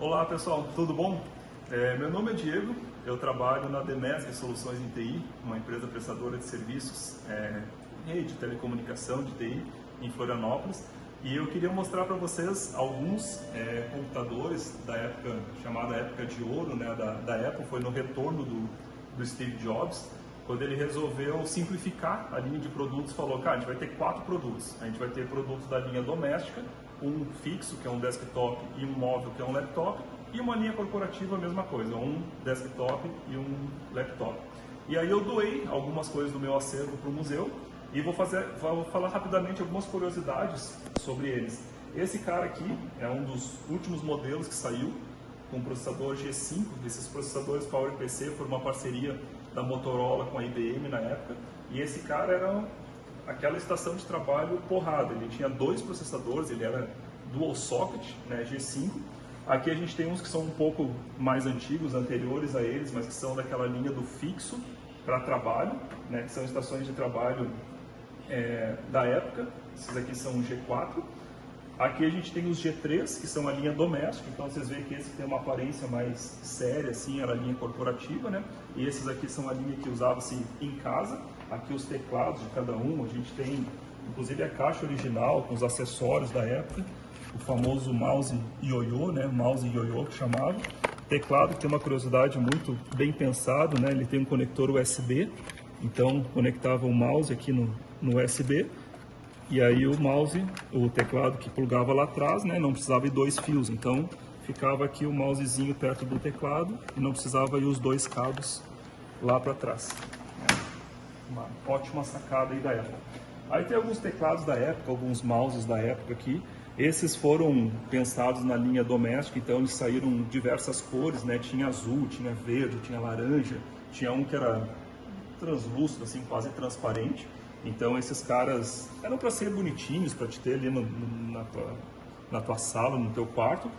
Olá pessoal, tudo bom? Meu nome é Diego, eu trabalho na Demesc Soluções em TI, uma empresa prestadora de serviços rede de telecomunicação de TI em Florianópolis, e eu queria mostrar para vocês alguns computadores da época, chamada época de ouro, né, da Apple. Foi no retorno do Steve Jobs, quando ele resolveu simplificar a linha de produtos. Falou, cara, a gente vai ter 4 produtos. A gente vai ter produtos da linha doméstica, um fixo, que é um desktop, e um móvel, que é um laptop, e uma linha corporativa, a mesma coisa, um desktop e um laptop. E aí eu doei algumas coisas do meu acervo para o museu e vou falar rapidamente algumas curiosidades sobre eles. Esse cara aqui é um dos últimos modelos que saiu com o processador G5. Esses processadores PowerPC foram uma parceria da Motorola com a IBM na época, e esse cara era aquela estação de trabalho porrada. Ele tinha 2 processadores, ele era dual socket, né, G5. Aqui a gente tem uns que são um pouco mais antigos, anteriores a eles, mas que são daquela linha do fixo para trabalho, né, que são estações de trabalho da época. Esses aqui são o G4. Aqui a gente tem os G3, que são a linha doméstica. Então vocês veem que esse tem uma aparência mais séria, assim, era a linha corporativa, né? E esses aqui são a linha que usava-se em casa. Aqui os teclados de cada um, a gente tem inclusive a caixa original com os acessórios da época, o famoso mouse ioiô, né? Mouse ioiô que chamava. Teclado que tem uma curiosidade muito bem pensado, né? Ele tem um conector USB, então conectava o mouse aqui no USB. E aí o mouse, o teclado que plugava lá atrás, né, não precisava ir 2 fios, então ficava aqui o mousezinho perto do teclado e não precisava ir os 2 cabos lá para trás. Uma ótima sacada aí da Apple. Aí tem alguns teclados da época, alguns mouses da época aqui. Esses foram pensados na linha doméstica, então eles saíram diversas cores, né? Tinha azul, tinha verde, tinha laranja, tinha um que era translúcido, assim, quase transparente. Então esses caras eram para ser bonitinhos, para te ter ali na tua sala, no teu quarto.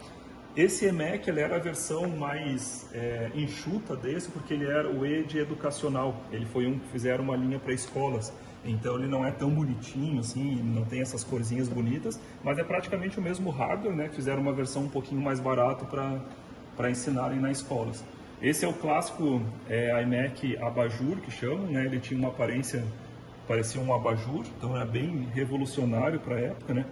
Esse eMac, ele era a versão mais enxuta desse, porque ele era o E de educacional. Ele foi um que fizeram uma linha para escolas. Então ele não é tão bonitinho assim, não tem essas corzinhas bonitas, mas é praticamente o mesmo hardware, né? Fizeram uma versão um pouquinho mais barato para ensinarem nas escolas. Esse é o clássico iMac Abajur, que chamam, né? Ele tinha uma aparência, parecia um abajur, então era bem revolucionário para a época, né?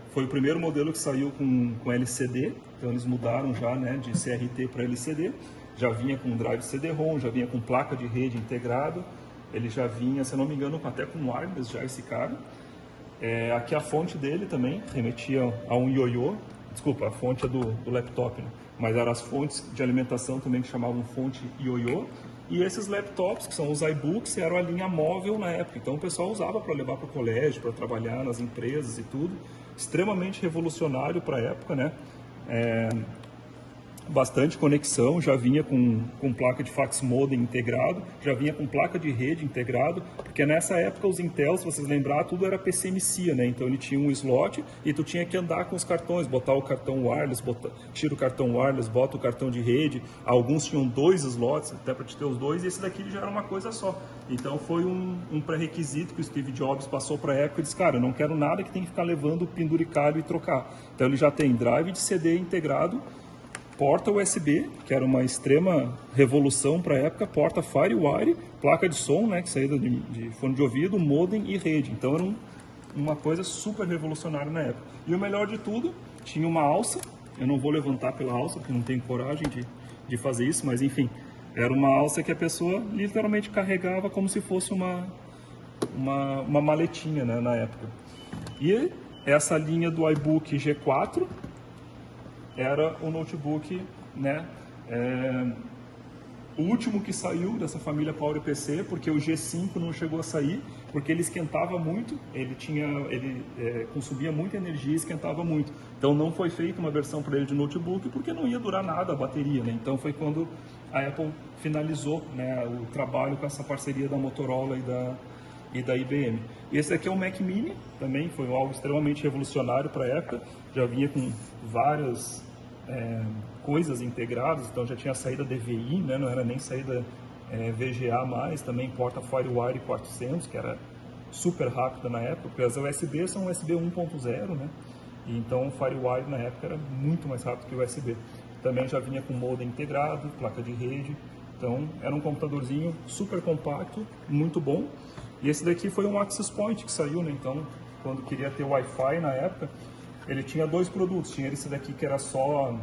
Foi o primeiro modelo que saiu com LCD, então eles mudaram já, né, de CRT para LCD. Já vinha com drive CD-ROM, já vinha com placa de rede integrado, ele já vinha, se eu não me engano, até com wireless já esse cara. Aqui a fonte dele também remetia a um ioiô, desculpa, a fonte é do laptop, né? Mas eram as fontes de alimentação também que chamavam fonte ioiô. E esses laptops, que são os iBooks, eram a linha móvel na época. Então o pessoal usava para levar para o colégio, para trabalhar nas empresas e tudo. Extremamente revolucionário para a época, né? Bastante conexão, já vinha com placa de fax modem integrado, já vinha com placa de rede integrado, porque nessa época os Intel, se vocês lembrar, tudo era PCMcia, né? Então ele tinha um slot e tu tinha que andar com os cartões, botar o cartão wireless, tira o cartão wireless, bota o cartão de rede. Alguns tinham 2 slots, até para te ter os 2, e esse daqui já era uma coisa só. Então foi um pré-requisito que o Steve Jobs passou para a época e disse, cara, eu não quero nada que tenha que ficar levando penduricalho e trocar. Então ele já tem drive de CD integrado, porta USB, que era uma extrema revolução para a época, porta FireWire, placa de som, né, que saía de fone de ouvido, modem e rede. Então era uma coisa super revolucionária na época. E o melhor de tudo, tinha uma alça. Eu não vou levantar pela alça, porque não tenho coragem de fazer isso, mas enfim, era uma alça que a pessoa literalmente carregava como se fosse uma maletinha, né, na época. E essa linha do iBook G4 era o notebook, né, o último que saiu dessa família PowerPC, porque o G5 não chegou a sair, porque ele esquentava muito, ele consumia muita energia e esquentava muito. Então não foi feita uma versão para ele de notebook, porque não ia durar nada a bateria, né? Então foi quando a Apple finalizou, né, o trabalho com essa parceria da Motorola e da IBM. Esse aqui é o Mac Mini, também foi algo extremamente revolucionário para a época, já vinha com várias coisas integradas, então já tinha saída DVI, né? Não era nem saída VGA mais, também porta FireWire 400, que era super rápida na época, porque as USB são USB 1.0, né? E então o FireWire na época era muito mais rápido que o USB. Também já vinha com modem integrado, placa de rede, então era um computadorzinho super compacto, muito bom. E esse daqui foi um Access Point que saiu, né? Então quando queria ter Wi-Fi na época, ele tinha dois produtos. Tinha esse daqui que era só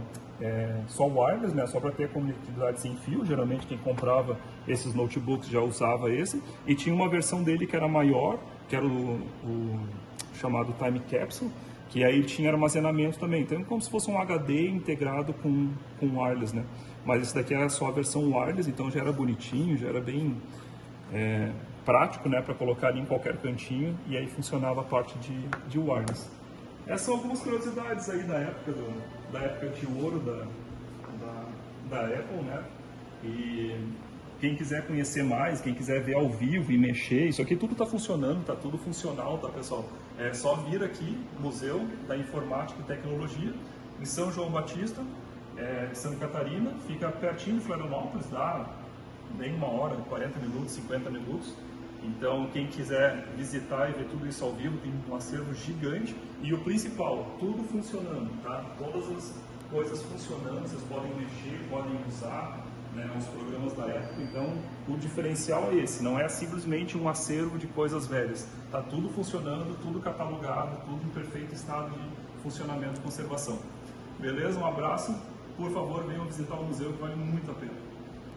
wireless, né? Só para ter conectividade sem fio. Geralmente quem comprava esses notebooks já usava esse. E tinha uma versão dele que era maior, que era o chamado Time Capsule, que aí tinha armazenamento também. Então, como se fosse um HD integrado com wireless, né? Mas esse daqui era só a versão wireless, então já era bonitinho, já era bem prático, né? Para colocar ali em qualquer cantinho, e aí funcionava a parte de wireless. Essas são algumas curiosidades aí da época de ouro da Apple, né? E quem quiser conhecer mais, quem quiser ver ao vivo e mexer, isso aqui tudo está funcionando, está tudo funcional, tá, pessoal? É só vir aqui, Museu da Informática e Tecnologia, em São João Batista, Santa Catarina, fica pertinho de Florianópolis, dá bem 1 hora, 40 minutos, 50 minutos. Então, quem quiser visitar e ver tudo isso ao vivo, tem um acervo gigante. E o principal, tudo funcionando, tá? Todas as coisas funcionando, vocês podem mexer, podem usar, né, os programas da época. Então, o diferencial é esse, não é simplesmente um acervo de coisas velhas. Tá tudo funcionando, tudo catalogado, tudo em perfeito estado de funcionamento e conservação. Beleza? Um abraço. Por favor, venham visitar o museu, que vale muito a pena.